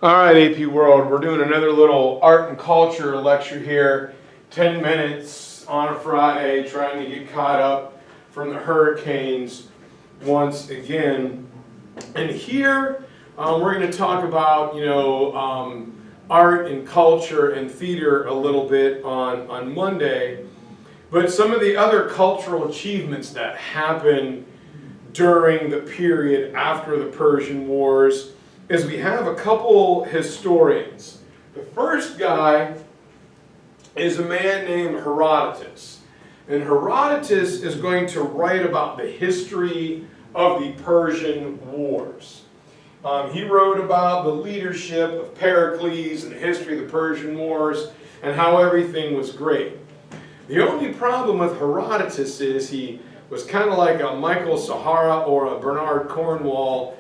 All right, AP World, we're doing another little art and culture lecture here. 10 minutes on a Friday, trying to get caught up from the hurricanes once again. And here we're going to talk about, art and culture and theater a little bit on Monday. But some of the other cultural achievements that happened during the period after the Persian Wars is we have a couple historians. The first guy is a man named Herodotus. And Herodotus is going to write about the history of the Persian Wars. He wrote about the leadership of Pericles and the history of the Persian Wars and how everything was great. The only problem with Herodotus is he was kind of like a Michael Sahara or a Bernard Cornwell.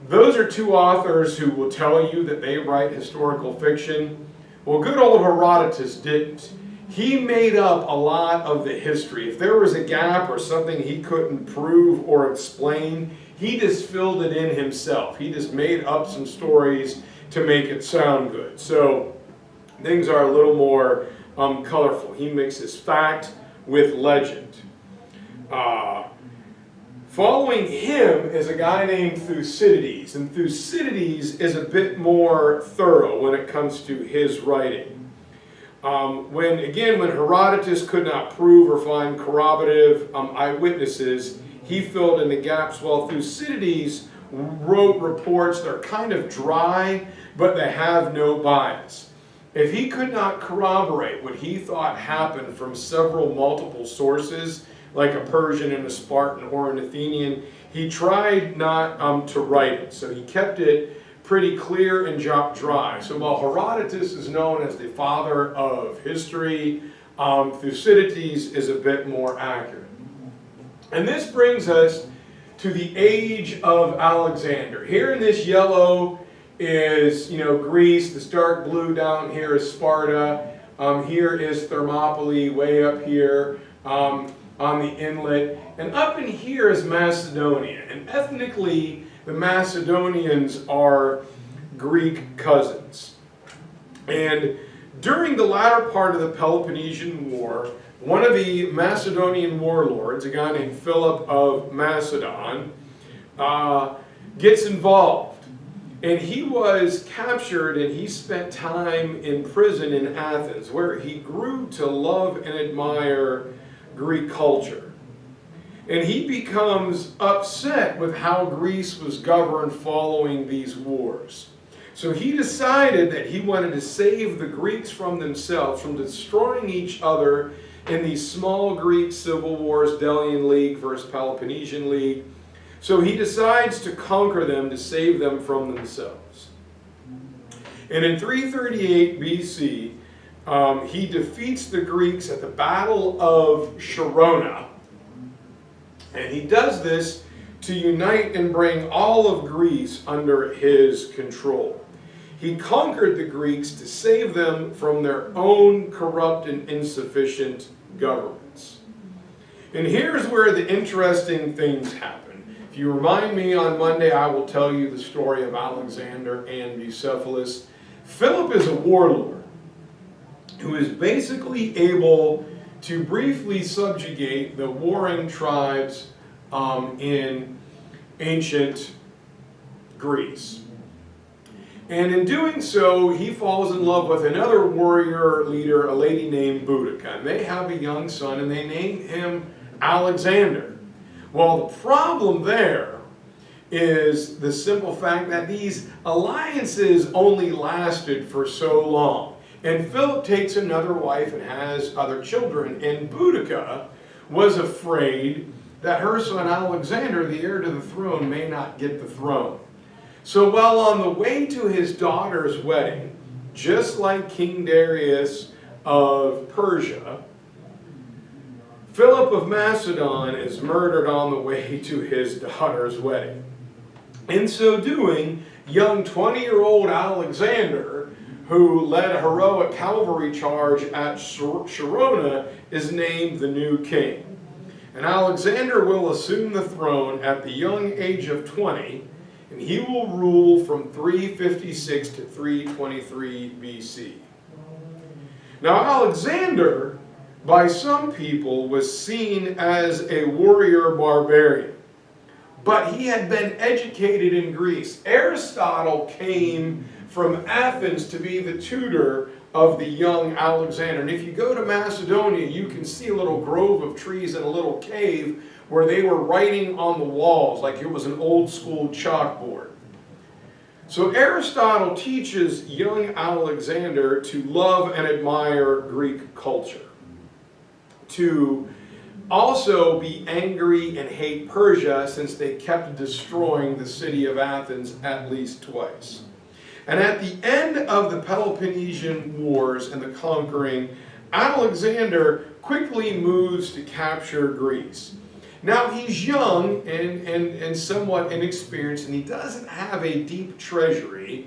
Those are two authors who will tell you that they write historical fiction. Well, good old Herodotus didn't. He made up a lot of the history. If there was a gap or something he couldn't prove or explain, he just filled it in himself. He just made up some stories to make it sound good. So things are a little more colorful. He mixes fact with legend. Following him is a guy named Thucydides, and Thucydides is a bit more thorough when it comes to his writing. When Herodotus could not prove or find corroborative eyewitnesses, he filled in the gaps, while Thucydides wrote reports that are kind of dry, but they have no bias. If he could not corroborate what he thought happened from multiple sources, like a Persian and a Spartan or an Athenian, he tried not to write it. So he kept it pretty clear and dry. So while Herodotus is known as the father of history, Thucydides is a bit more accurate. And this brings us to the age of Alexander. Here in this yellow is, Greece. This dark blue down here is Sparta. Here is Thermopylae way up here. On the inlet, and up in here is Macedonia, and ethnically the Macedonians are Greek cousins. And during the latter part of the Peloponnesian War, one of the Macedonian warlords, a guy named Philip of Macedon, gets involved, and he was captured and he spent time in prison in Athens, where he grew to love and admire Greek culture. And he becomes upset with how Greece was governed following these wars. So he decided that he wanted to save the Greeks from themselves, from destroying each other in these small Greek civil wars, Delian League versus Peloponnesian League. So he decides to conquer them to save them from themselves. And in 338 BC, he defeats the Greeks at the Battle of Sharona, and he does this to unite and bring all of Greece under his control. He conquered the Greeks to save them from their own corrupt and insufficient governments. And here's where the interesting things happen. If you remind me on Monday, I will tell you the story of Alexander and Bucephalus. Philip is a warlord who is basically able to briefly subjugate the warring tribes in ancient Greece. And in doing so, he falls in love with another warrior leader, a lady named Boudica. And they have a young son, and they name him Alexander. Well, the problem there is the simple fact that these alliances only lasted for so long. And Philip takes another wife and has other children. And Boudica was afraid that her son Alexander, the heir to the throne, may not get the throne. So while on the way to his daughter's wedding, just like King Darius of Persia, Philip of Macedon is murdered on the way to his daughter's wedding. In so doing, young 20-year-old Alexander, who led a heroic cavalry charge at Sharona, is named the new king. And Alexander will assume the throne at the young age of 20, and he will rule from 356 to 323 BC. Now Alexander, by some people, was seen as a warrior barbarian, but he had been educated in Greece. Aristotle came from Athens to be the tutor of the young Alexander. And if you go to Macedonia, you can see a little grove of trees and a little cave where they were writing on the walls like it was an old school chalkboard. So Aristotle teaches young Alexander to love and admire Greek culture, to also be angry and hate Persia, since they kept destroying the city of Athens at least twice. And at the end of the Peloponnesian Wars and the conquering, Alexander quickly moves to capture Greece. Now he's young and somewhat inexperienced, and he doesn't have a deep treasury.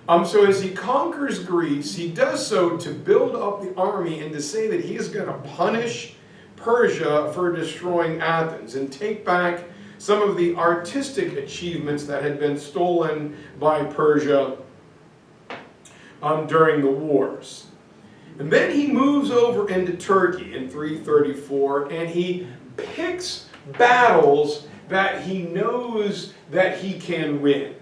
So as he conquers Greece, he does so to build up the army and to say that he is going to punish Persia for destroying Athens and take back some of the artistic achievements that had been stolen by Persia during the wars. And then he moves over into Turkey in 334, and he picks battles that he knows that he can win.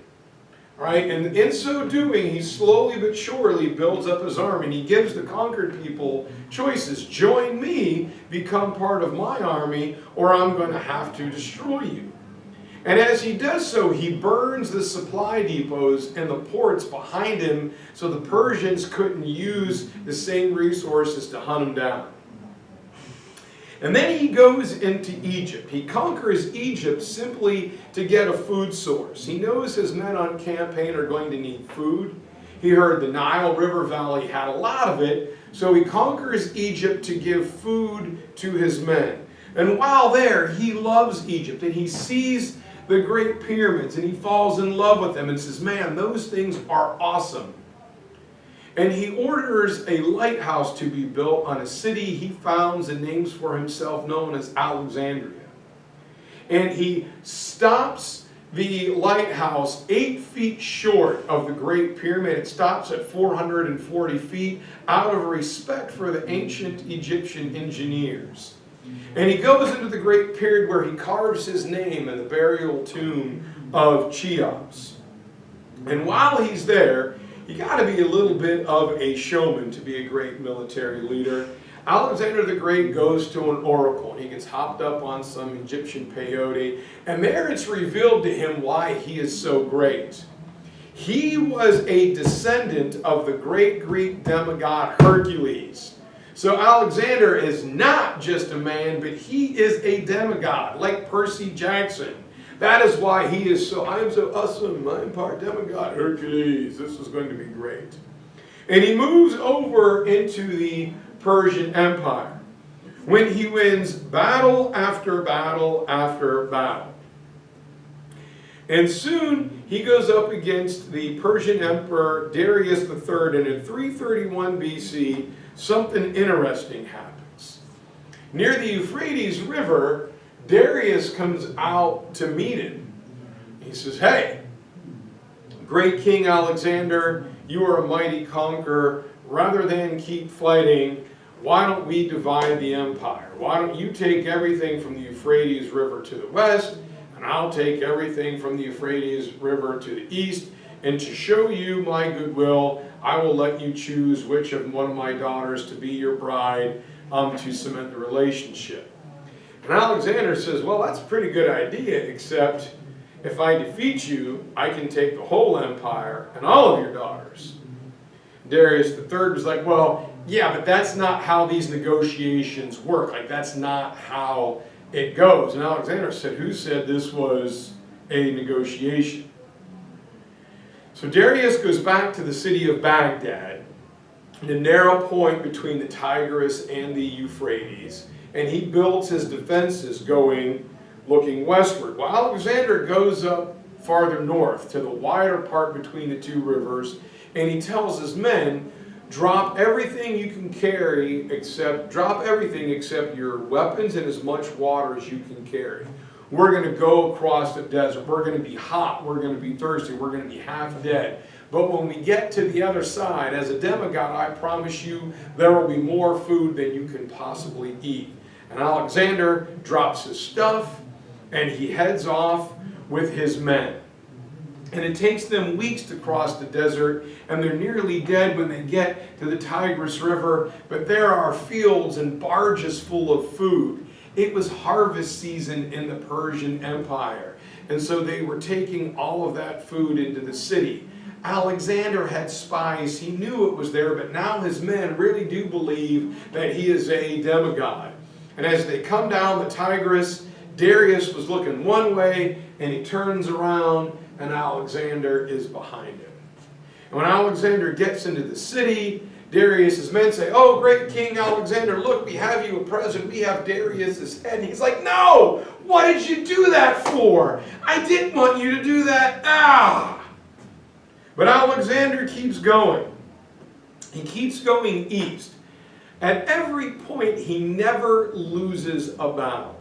Right? And in so doing, he slowly but surely builds up his army, and he gives the conquered people choices. Join me, become part of my army, or I'm going to have to destroy you. And as he does so, he burns the supply depots and the ports behind him so the Persians couldn't use the same resources to hunt him down. And then he goes into Egypt. He conquers Egypt simply to get a food source. He knows his men on campaign are going to need food. He heard the Nile River Valley had a lot of it, so he conquers Egypt to give food to his men. And while there, he loves Egypt, and he sees the great pyramids, and he falls in love with them and says, man, those things are awesome. And he orders a lighthouse to be built on a city he founds and names for himself, known as Alexandria. And he stops the lighthouse 8 feet short of the Great Pyramid. It stops at 440 feet out of respect for the ancient Egyptian engineers. And he goes into the Great Pyramid where he carves his name in the burial tomb of Cheops. And while he's there, you got to be a little bit of a showman to be a great military leader. Alexander the Great goes to an oracle, and he gets hopped up on some Egyptian peyote, and there it's revealed to him why he is so great. He was a descendant of the great Greek demigod Hercules. So Alexander is not just a man, but he is a demigod, like Percy Jackson. That is why he is so, I am so awesome, I'm part demigod, Hercules, this is going to be great. And he moves over into the Persian Empire when he wins battle after battle after battle. And soon he goes up against the Persian Emperor Darius III, and in 331 BC, something interesting happens. Near the Euphrates River, Darius comes out to meet him. He says, hey, great King Alexander, you are a mighty conqueror. Rather than keep fighting, why don't we divide the empire? Why don't you take everything from the Euphrates River to the west, and I'll take everything from the Euphrates River to the east, and to show you my goodwill, I will let you choose which of one of my daughters to be your bride to cement the relationship. And Alexander says, well, that's a pretty good idea, except if I defeat you, I can take the whole empire and all of your daughters. Darius III was like, well, yeah, but that's not how these negotiations work. Like, that's not how it goes. And Alexander said, who said this was a negotiation? So Darius goes back to the city of Baghdad, the narrow point between the Tigris and the Euphrates, and he builds his defenses looking westward. While Alexander goes up farther north to the wider part between the two rivers, and he tells his men, drop everything you can carry, drop everything except your weapons and as much water as you can carry. we're going to go across the desert. We're going to be hot. We're going to be thirsty. We're going to be half dead. But when we get to the other side, as a demigod, I promise you, there will be more food than you can possibly eat. And Alexander drops his stuff, and he heads off with his men. And it takes them weeks to cross the desert, and they're nearly dead when they get to the Tigris River, but there are fields and barges full of food. It was harvest season in the Persian Empire, and so they were taking all of that food into the city. Alexander had spies. He knew it was there, but now his men really do believe that he is a demigod. And as they come down the Tigris, Darius was looking one way, and he turns around, and Alexander is behind him. And when Alexander gets into the city, Darius's men say, "Oh, great King Alexander, look, we have you a present. We have Darius's head." And he's like, "No! What did you do that for? I didn't want you to do that. Ah!" But Alexander keeps going. He keeps going east. At every point, he never loses a battle.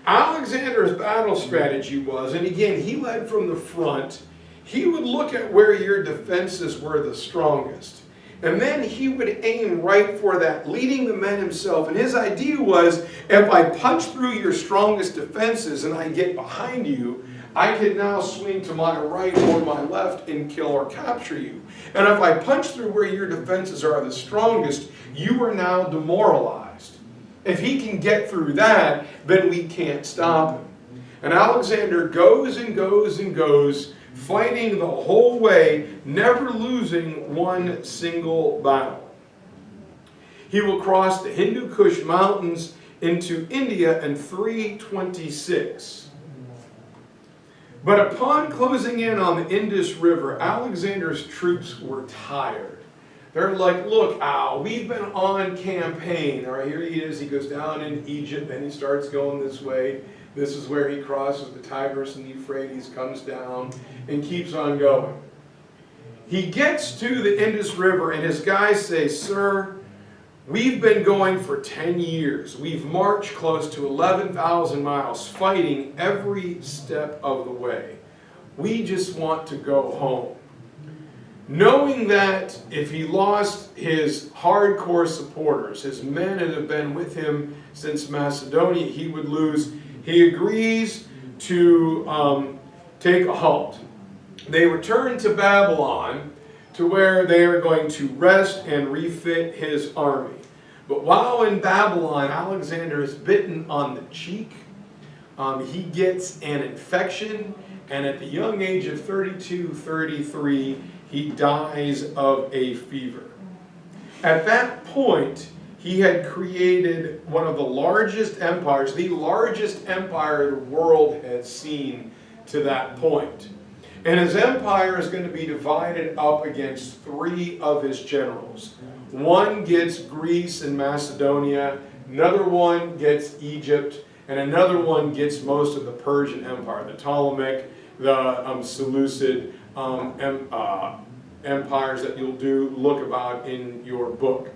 Alexander's battle strategy was, and again, he led from the front, he would look at where your defenses were the strongest. And then he would aim right for that, leading the men himself. And his idea was, if I punch through your strongest defenses and I get behind you, I can now swing to my right or my left and kill or capture you. And if I punch through where your defenses are the strongest, you are now demoralized. If he can get through that, then we can't stop him. And Alexander goes and goes and goes, fighting the whole way, never losing one single battle. He will cross the Hindu Kush Mountains into India in 326. But upon closing in on the Indus River, Alexander's troops were tired. They're like, "Look, Al, we've been on campaign." All right, here he is. He goes down in Egypt, then he starts going this way. This is where he crosses the Tigris and the Euphrates, comes down, and keeps on going. He gets to the Indus River, and his guys say, "Sir, we've been going for 10 years. We've marched close to 11,000 miles, fighting every step of the way. We just want to go home." Knowing that if he lost his hardcore supporters, his men that have been with him since Macedonia, he would lose, he agrees to take a halt. They return to Babylon, to where they are going to rest and refit his army. But while in Babylon, Alexander is bitten on the cheek. He gets an infection, and at the young age of 32, 33, he dies of a fever. At that point, he had created one of the largest empires, the largest empire the world had seen to that point. And his empire is going to be divided up against three of his generals. One gets Greece and Macedonia, another one gets Egypt, and another one gets most of the Persian Empire, the Ptolemaic, the Seleucid empires that you'll look about in your book.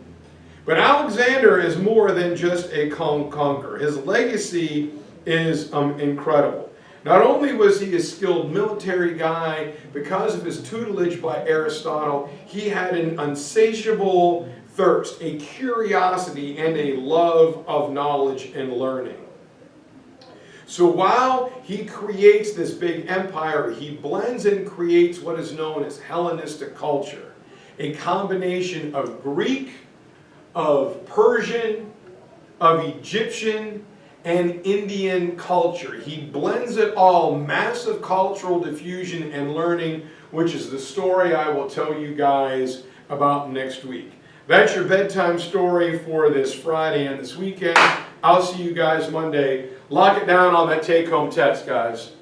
But Alexander is more than just a conqueror. His legacy is incredible. Not only was he a skilled military guy, because of his tutelage by Aristotle, he had an insatiable thirst, a curiosity, and a love of knowledge and learning. So while he creates this big empire, he blends and creates what is known as Hellenistic culture, a combination of Greek, of Persian, of Egyptian, and Indian culture. He blends it all, massive cultural diffusion and learning, which is the story I will tell you guys about next week. That's your bedtime story for this Friday and this weekend. I'll see you guys Monday. Lock it down on that take-home test, guys.